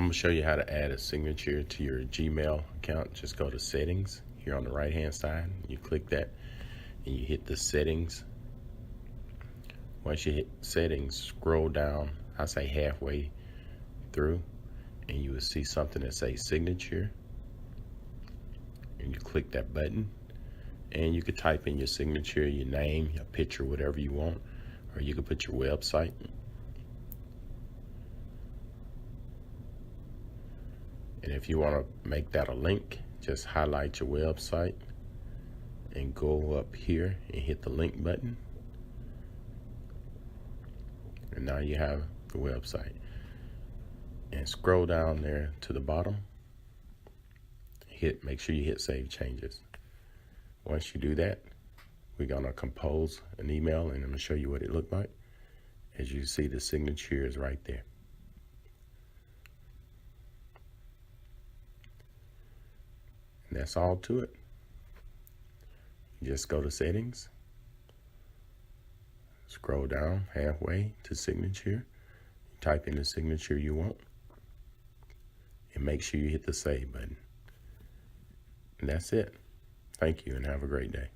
I'm gonna show you how to add a signature to your Gmail account. Just go to settings here on the right hand side. You click that and you hit the settings. Once you hit settings, scroll down, I say halfway through, and you will see something that says signature. And you click that button and you could type in your signature, your name, your picture, whatever you want, or you could put your website. And if you want to make that a link, just highlight your website and go up here and hit the link button. And now you have the website. And scroll down there to the bottom. Make sure you hit save changes. Once you do that, we're gonna compose an email and I'm gonna show you what it looked like. As you see, the signature is right there. And that's all to it. You just go to settings, scroll down halfway to signature, type in the signature you want, and make sure you hit the save button. And that's it. Thank you and have a great day.